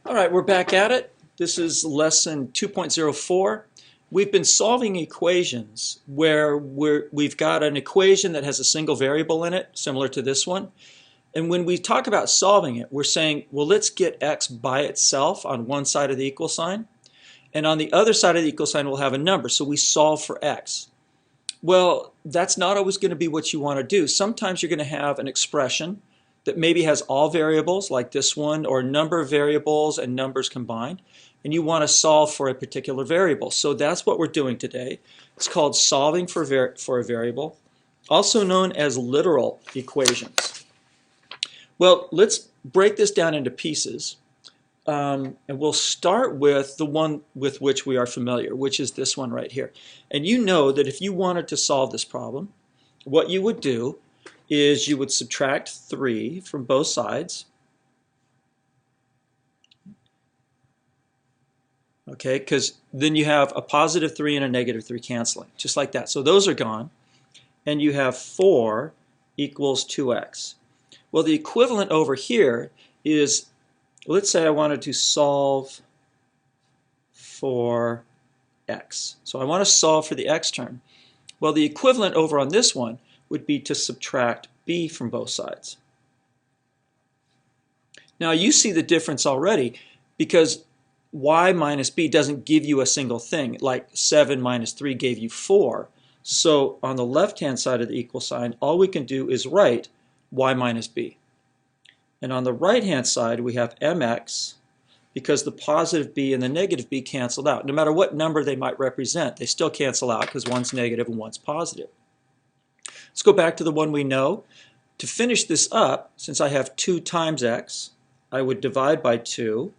All right, we're back at it. This is lesson 2.04. We've been solving equations where we've got an equation that has a single variable in it, similar to this one. And when we talk about solving it, we're saying, well, let's get x by itself on one side of the equal sign. And on the other side of the equal sign, we'll have a number. So we solve for x. Well, that's not always going to be what you want to do. Sometimes you're going to have an expression that maybe has all variables like this one, or a number of variables and numbers combined, and you want to solve for a particular variable. So that's what we're doing today. It's called solving for a variable, also known as literal equations. Well, let's break this down into pieces, and we'll start with the one with which we are familiar, which is this one right here. And you know that if you wanted to solve this problem, what you would do is you would subtract 3 from both sides. Okay, because then you have a positive 3 and a negative 3 canceling, just like that. So those are gone, and you have 4 equals 2x. Well, the equivalent over here is, let's say I wanted to solve for x. So I want to solve for the x term. Well, the equivalent over on this one would be to subtract b from both sides. Now you see the difference already, because y minus b doesn't give you a single thing, like 7 minus 3 gave you 4. So on the left-hand side of the equal sign, all we can do is write y minus b. And on the right-hand side, we have mx, because the positive b and the negative b canceled out. No matter what number they might represent, they still cancel out because one's negative and one's positive. Let's go back to the one we know. To finish this up, since I have 2 times x, I would divide by 2.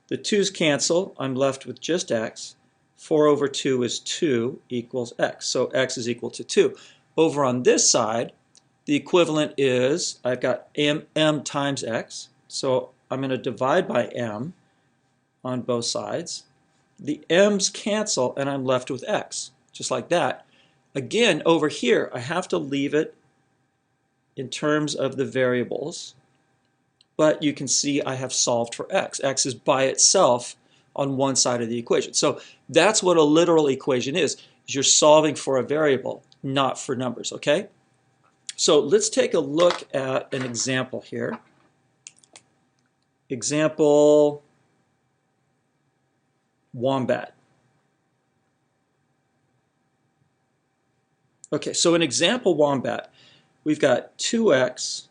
The 2's cancel. I'm left with just x. 4 over 2 is 2 equals x. So x is equal to 2. Over on this side, the equivalent is, I've got m times x. So I'm going to divide by m on both sides. The m's cancel, and I'm left with x, just like that. Again, over here, I have to leave it in terms of the variables, but you can see I have solved for x. X is by itself on one side of the equation. So that's what a literal equation is you're solving for a variable, not for numbers, okay? So let's take a look at an example here. Example wombat. Okay, so in example wombat, we've got 2x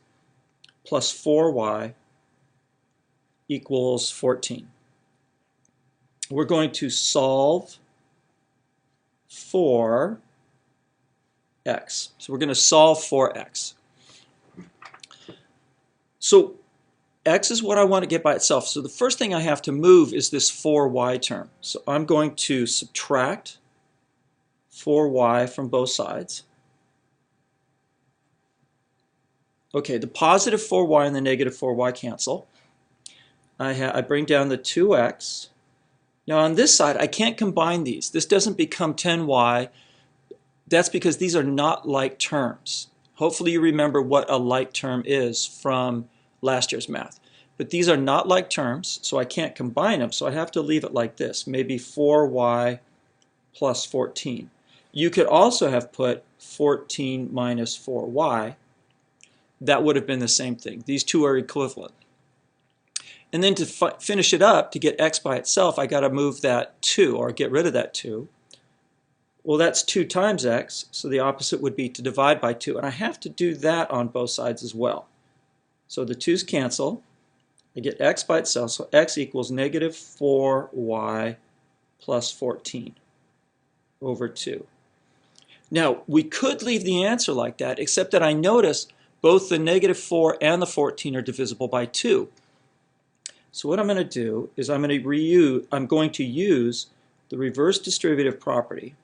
plus 4y equals 14. We're going to solve for x. So we're going to solve for x. So x is what I want to get by itself. So the first thing I have to move is this 4y term. So I'm going to subtract 4y from both sides. Okay, the positive 4y and the negative 4y cancel. I bring down the 2x. Now on this side, I can't combine these. This doesn't become 10y. That's because these are not like terms. Hopefully you remember what a like term is from last year's math. But these are not like terms, so I can't combine them. So I have to leave it like this, maybe 4y plus 14. You could also have put 14 minus 4y. That would have been the same thing. These two are equivalent. And then to finish it up, to get x by itself, I got to move that 2, or get rid of that 2. Well, that's 2 times x, so the opposite would be to divide by 2. And I have to do that on both sides as well. So the 2's cancel. I get x by itself, so x equals negative 4y plus 14 over 2. Now, we could leave the answer like that, except that I notice both the negative 4 and the 14 are divisible by 2. So what I'm going to do is I'm going to use the reverse distributive property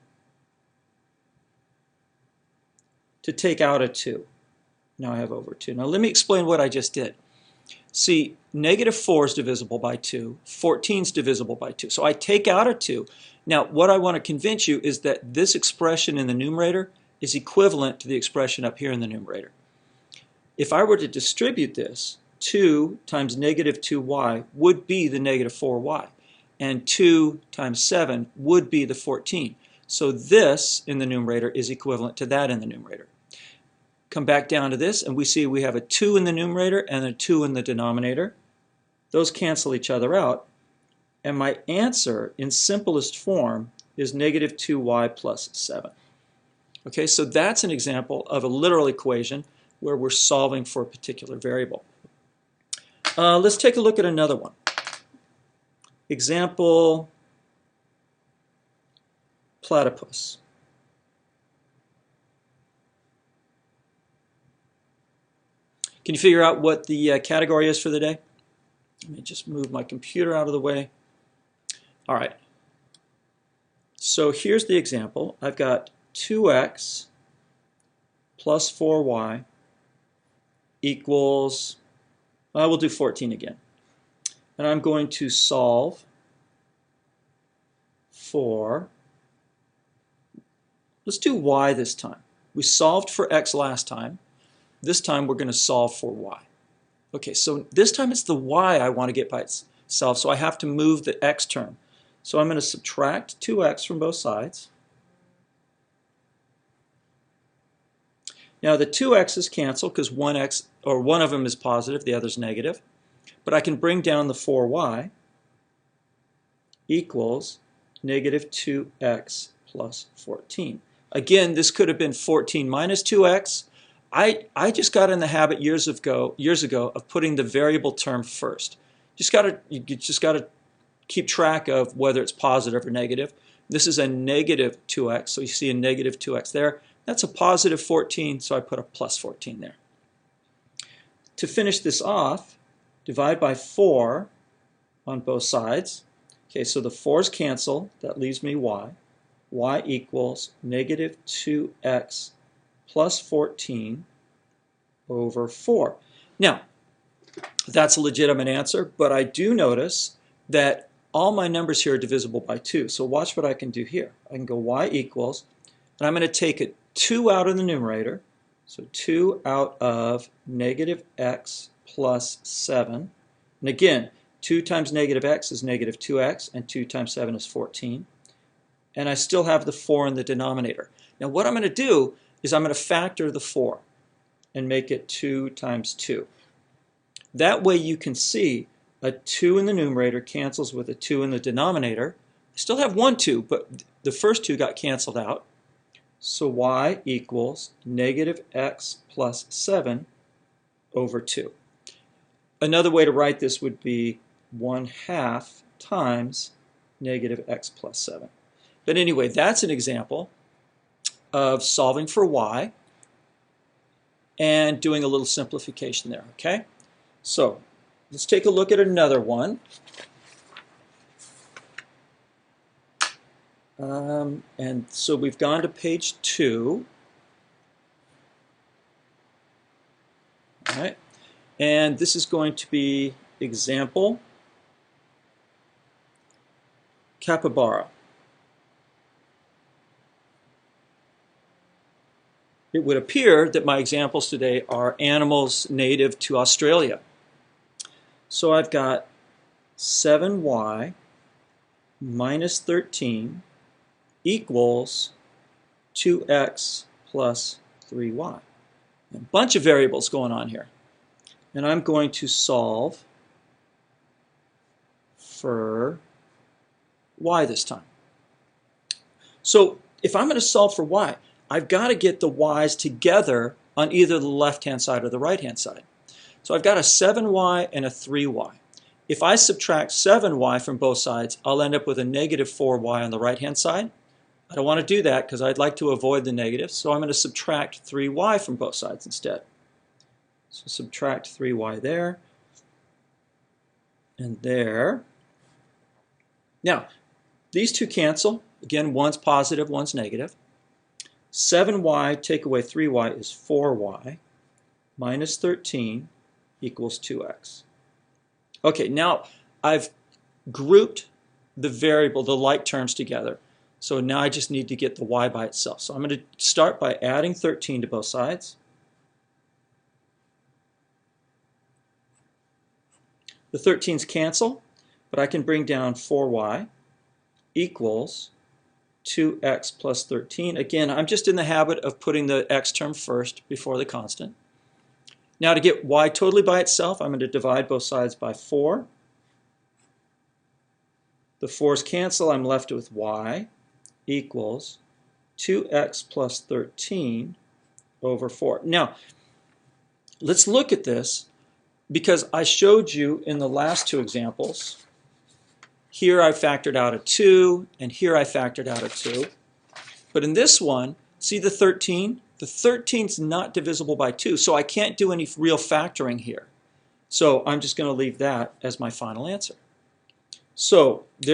to take out a 2. Now I have over 2. Now let me explain what I just did. See, negative 4 is divisible by 2. 14 is divisible by 2. So I take out a 2. Now what I want to convince you is that this expression in the numerator is equivalent to the expression up here in the numerator. If I were to distribute this, 2 times negative 2y would be the negative 4y. And 2 times 7 would be the 14. So this in the numerator is equivalent to that in the numerator. Come back down to this, and we see we have a 2 in the numerator and a 2 in the denominator. Those cancel each other out. And my answer in simplest form is negative 2y plus 7. Okay, so that's an example of a literal equation where we're solving for a particular variable. Let's take a look at another one. Example, platypus. Can you figure out what the category is for the day? Let me just move my computer out of the way. All right. So here's the example. I've got 2x plus 4y equals, we'll do 14 again. And I'm going to solve for, let's do y this time. We solved for x last time. This time we're going to solve for y. Okay, so this time it's the y I want to get by itself, so I have to move the x term. So I'm going to subtract 2x from both sides. Now the 2x's cancel because one of them is positive, the other's negative. But I can bring down the 4y equals negative 2x plus 14. Again, this could have been 14 minus 2x. I just got in the habit years ago of putting the variable term first. You just got to keep track of whether it's positive or negative. This is a negative 2x, so you see a negative 2x there. That's a positive 14, so I put a plus 14 there. To finish this off, divide by 4 on both sides. Okay, so the 4's cancel. That leaves me y. Y equals negative 2x plus 14 over 4. Now, that's a legitimate answer, but I do notice that all my numbers here are divisible by 2. So watch what I can do here. I can go y equals, and I'm going to take a 2 out of the numerator. So 2 out of negative x plus 7. And again, 2 times negative x is negative 2x, and 2 times 7 is 14. And I still have the 4 in the denominator. Now what I'm going to do is I'm going to factor the 4 and make it 2 times 2. That way you can see a 2 in the numerator cancels with a 2 in the denominator. I still have one 2, but the first 2 got canceled out. So y equals negative x plus 7 over 2. Another way to write this would be 1/2 times negative x plus 7. But anyway, that's an example of solving for y and doing a little simplification there, okay? So let's take a look at another one. And so we've gone to page 2. All right. And this is going to be example capybara. It would appear that my examples today are animals native to Australia. So I've got 7y minus 13 equals 2x plus 3y. A bunch of variables going on here. And I'm going to solve for y this time. So if I'm going to solve for y, I've got to get the y's together on either the left-hand side or the right-hand side. So I've got a 7y and a 3y. If I subtract 7y from both sides, I'll end up with a negative 4y on the right-hand side. I don't want to do that because I'd like to avoid the negatives, so I'm going to subtract 3y from both sides instead. So subtract 3y there and there. Now, these two cancel. Again, one's positive, one's negative. 7y take away 3y is 4y minus 13 equals 2x. Okay, now I've grouped the variable, the like terms together. So now I just need to get the y by itself. So I'm going to start by adding 13 to both sides. The 13's cancel, but I can bring down 4y equals 2x plus 13. Again, I'm just in the habit of putting the x term first before the constant. Now to get y totally by itself, I'm going to divide both sides by 4. The 4's cancel, I'm left with y equals 2x plus 13 over 4. Now, let's look at this because I showed you in the last two examples. Here I factored out a 2, and here I factored out a 2. But in this one, see the 13? The 13's not divisible by 2, so I can't do any real factoring here. So I'm just going to leave that as my final answer. So there